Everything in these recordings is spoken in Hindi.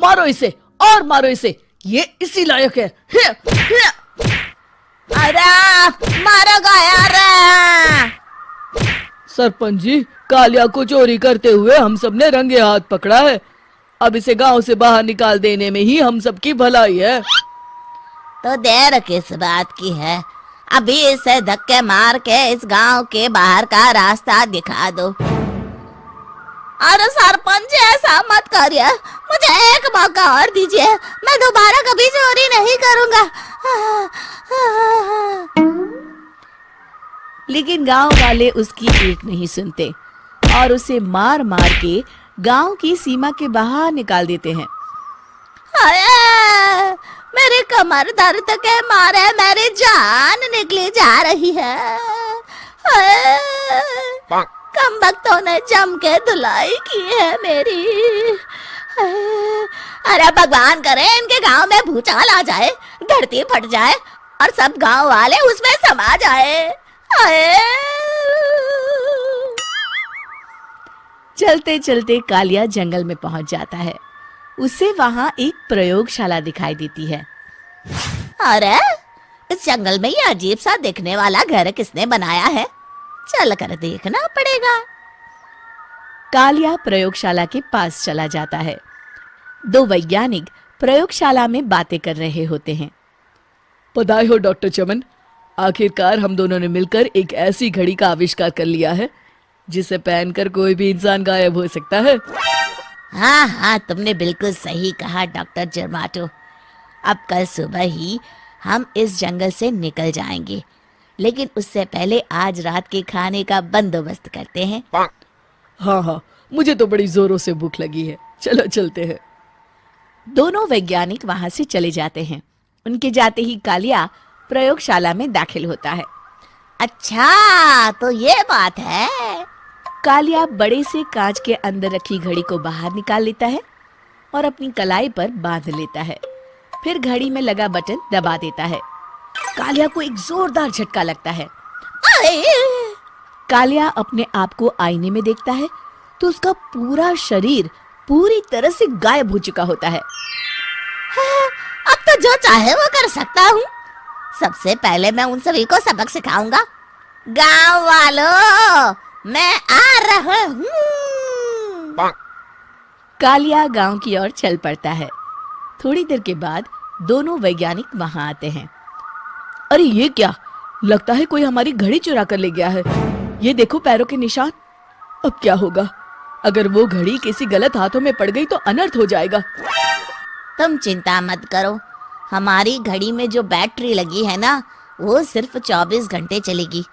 मारो इसे और मारो इसे, ये इसी लायक है। अरे मारो यार। सरपंच जी, कालिया को चोरी करते हुए हम सब ने रंगे हाथ पकड़ा है। अब इसे गांव से बाहर निकाल देने में ही हम सबकी भलाई है। तो देर किस बात की है, अभी इसे धक्के मार के इस गांव के बाहर का रास्ता दिखा दो। अरे सरपंच ऐसा मत करिए, मुझे एक मौका और दीजिए, मैं दोबारा कभी चोरी नहीं करूंगा। लेकिन गांव वाले उसकी एक नहीं सुनते और उसे मार मार के गांव की सीमा के बाहर निकाल देते हैं। मेरी कमर दर्द के मारे मेरी जान निकली जा रही है। कमबख्तों ने जम के धुलाई की है मेरी। अरे भगवान करे इनके गांव में भूचाल आ जाए, धरती फट जाए और सब गांव वाले उसमें समा जाए। चलते चलते कालिया जंगल में पहुंच जाता है। उसे वहां एक प्रयोगशाला दिखाई देती है। अरे इस जंगल में ये अजीब सा दिखने वाला घर किसने बनाया है, चल कर देखना पड़ेगा। कालिया प्रयोगशाला के पास चला जाता है। दो वैज्ञानिक प्रयोगशाला में बातें कर रहे होते हैं। बधाई हो डॉक्टर चमन, आखिरकार हम दोनों ने मिलकर एक ऐसी घड़ी का आविष्कार कर लिया है जिसे पहनकर कोई भी इंसान गायब हो सकता है। हाँ, तुमने बिल्कुल सही कहा डॉक्टर जर्माटो। अब कल सुबह ही हम इस जंगल से निकल जाएंगे, लेकिन उससे पहले आज रात के खाने का बंदोबस्त करते हैं। हाँ, मुझे तो बड़ी जोरों से भूख लगी है, चलो चलते हैं। दोनों वैज्ञानिक वहां से चले जाते हैं। उनके जाते ही कालिया प्रयोगशाला में दाखिल होता है। अच्छा, तो ये बात है। कालिया बड़े से कांच के अंदर रखी घड़ी को बाहर निकाल लेता है और अपनी कलाई पर बांध लेता है। फिर घड़ी में लगा बटन दबा देता है। कालिया को एक जोरदार झटका लगता है। कालिया अपने आप को आईने में देखता है तो उसका पूरा शरीर पूरी तरह से गायब हो चुका होता है। अब तो जो चाहे वो कर सकता हूँ। सबसे पहले मैं उन सभी को सबक सिखाऊंगा। गांव वालों, मैं आ रहा हूँ। कालिया गांव की ओर चल पड़ता है। थोड़ी देर के बाद दोनों वैज्ञानिक वहां आते हैं। अरे ये क्या, लगता है कोई हमारी घड़ी चुरा कर ले गया है। ये देखो पैरों के निशान। अब क्या होगा, अगर वो घड़ी किसी गलत हाथों में पड़ गई तो अनर्थ हो जाएगा। तुम चिंता मत करो, हमारी घड़ी में जो बैटरी लगी है ना, वो सिर्फ 24 घंटे चलेगी।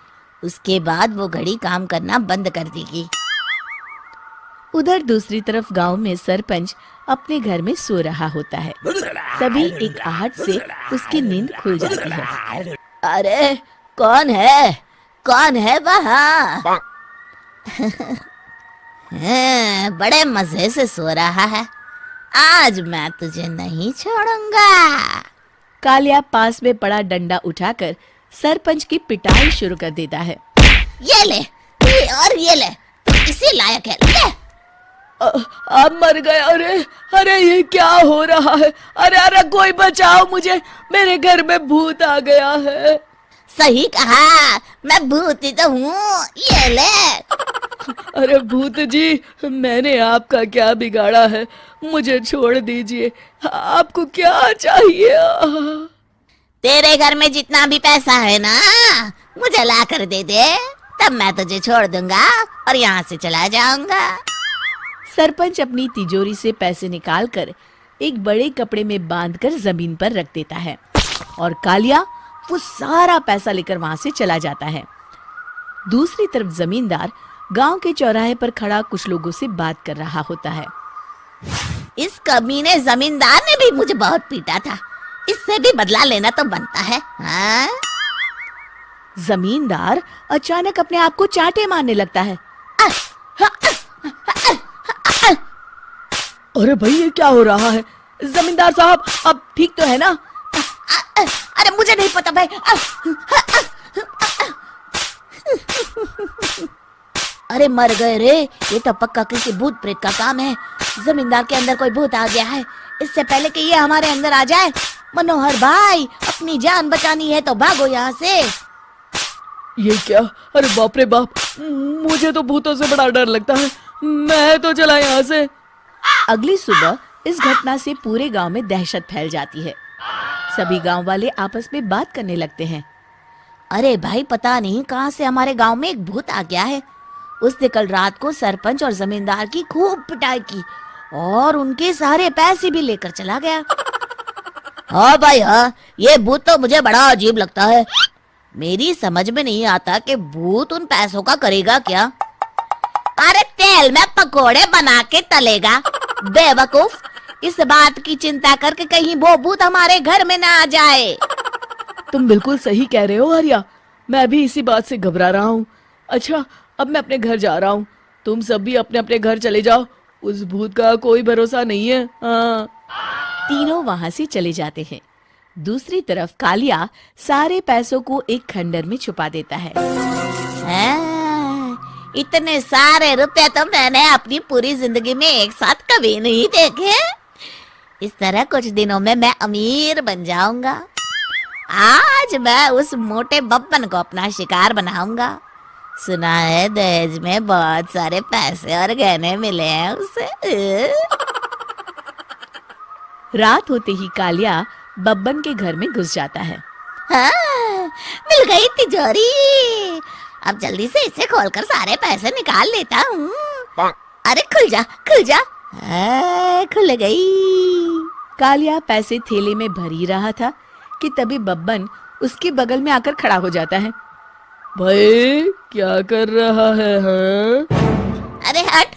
उसके बाद वो घड़ी काम करना बंद कर देगी। उधर दूसरी तरफ गांव में सरपंच अपने घर में सो रहा होता है। तभी एक आहट से उसकी नींद खुल जाती है। अरे कौन है वहाँ? बड़े मजे से सो रहा है, आज मैं तुझे नहीं छोड़ूंगा। कालिया पास में पड़ा डंडा उठाकर सरपंच की पिटाई शुरू कर देता है। ये ले, ये ले, तू इसी लायक है, ले। आप मर गए। अरे ये क्या हो रहा है? अरे कोई बचाओ मुझे, मेरे घर में भूत आ गया है। सही कहा, मैं भूत ही तो हूँ, ये ले। अरे भूत जी, मैंने आपका क्या बिगाड़ा है, मुझे छोड़ दीजिए। आपको क्या चाहिए? तेरे घर में जितना भी पैसा है ना, मुझे ला कर दे दे, तब मैं तुझे छोड़ दूंगा और यहाँ से चला जाऊंगा। सरपंच अपनी तिजोरी से पैसे निकालकर एक बड़े कपड़े में बांधकर जमीन पर रख देता है और कालिया वो सारा पैसा लेकर वहां से चला जाता है। दूसरी तरफ जमींदार गांव के चौराहे पर खड़ा कुछ लोगों से बात कर रहा होता है। इस कमीने जमींदार ने भी मुझे बहुत पीटा था, इससे भी बदला लेना तो बनता है। हाँ? जमींदार अचानक अपने आप को चांटे मारने लगता है। अरे भाई ये क्या हो रहा है? जमींदार साहब, अब ठीक तो है ना? अरे मुझे नहीं पता भाई। अरे मर गए रे, ये तो पक्का किसी भूत प्रेत का काम है। जमींदार के अंदर कोई भूत आ गया है। इससे पहले कि ये हमारे अंदर आ जाए, मनोहर भाई अपनी जान बचानी है तो भागो यहाँ से। ये क्या? अरे बाप रे बाप, मुझे तो भूतों से बड़ा डर लगता है। मैं तो चला यहाँ से। अगली सुबह इस घटना से पूरे गांव में दहशत फैल जाती है। सभी गांव वाले आपस में बात करने लगते हैं। अरे भाई, पता नहीं कहाँ से हमारे गांव में एक भूत आ गया है। उसने कल रात को सरपंच और जमींदार की खूब पिटाई की और उनके सारे पैसे भी लेकर चला गया। हाँ भाई हाँ, ये भूत तो मुझे बड़ा अजीब लगता है। मेरी समझ में नहीं आता कि भूत उन पैसों का करेगा क्या। अरे तेल में पकोड़े बना के तलेगा बेवकूफ। इस बात की चिंता करके कहीं वो भूत हमारे घर में ना आ जाए। तुम बिल्कुल सही कह रहे हो आर्या, मैं भी इसी बात से घबरा रहा हूँ। अच्छा, अब मैं अपने घर जा रहा हूँ। तुम सब भी अपने अपने घर चले जाओ। उस भूत का कोई भरोसा नहीं है। हाँ। तीनों वहां से चले जाते हैं। दूसरी तरफ कालिया सारे पैसों को एक खंडर में छुपा देता है। इतने सारे रुपए तो मैंने अपनी पूरी जिंदगी में एक साथ कभी नहीं देखे। इस तरह कुछ दिनों में मैं अमीर बन जाऊंगा। आज मैं उस मोटे बब्बन को अपना शिकार बनाऊंगा। सुना है दहेज में बहुत सारे पैसे और गहने मिले हैं उसे। रात होते ही कालिया बब्बन के घर में घुस जाता है। हाँ, मिल गई तिजोरी। अब जल्दी से इसे खोलकर सारे पैसे निकाल लेता हूँ। अरे खुल जा खुल जा। खुल गई। कालिया पैसे थैले में भर ही रहा था कि तभी बब्बन उसके बगल में आकर खड़ा हो जाता है। भाई क्या कर रहा है? हाँ? अरे हट।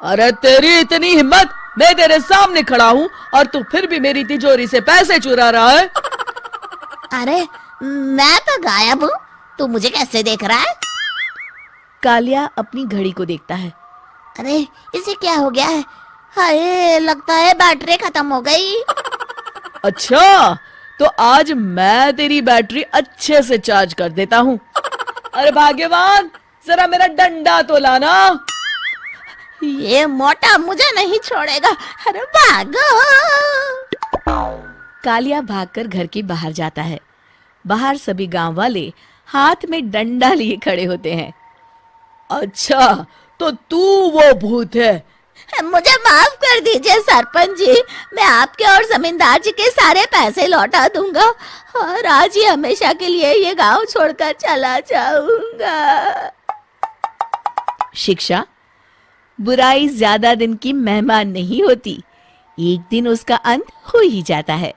अरे तेरी इतनी हिम्मत, मैं तेरे सामने खड़ा हूँ और तू फिर भी मेरी तिजोरी से पैसे चुरा रहा है। अरे मैं तो गायब हूँ, तू मुझे कैसे देख रहा है? कालिया अपनी घड़ी को देखता है। अरे इसे क्या हो गया है? हाय, लगता है बैटरी खत्म हो गई। अच्छा, तो आज मैं तेरी बैटरी अच्छे से चार्ज कर देता हूँ। अरे भाग्यवान, जरा मेरा डंडा तो लाना। ये मोटा मुझे नहीं छोड़ेगा। अरे भागो। कालिया भागकर घर के बाहर जाता है। बाहर सभी गांव वाले हाथ में डंडा लिए खड़े होते हैं। अच्छा, तो तू वो भूत है? मुझे माफ कर दीजिए सरपंच जी, मैं आपके और जमींदार जी के सारे पैसे लौटा दूंगा और आज ही हमेशा के लिए ये गांव छोड़कर चला जाऊंगा। शिक्षा: बुराई ज्यादा दिन की मेहमान नहीं होती, एक दिन उसका अंत हो ही जाता है।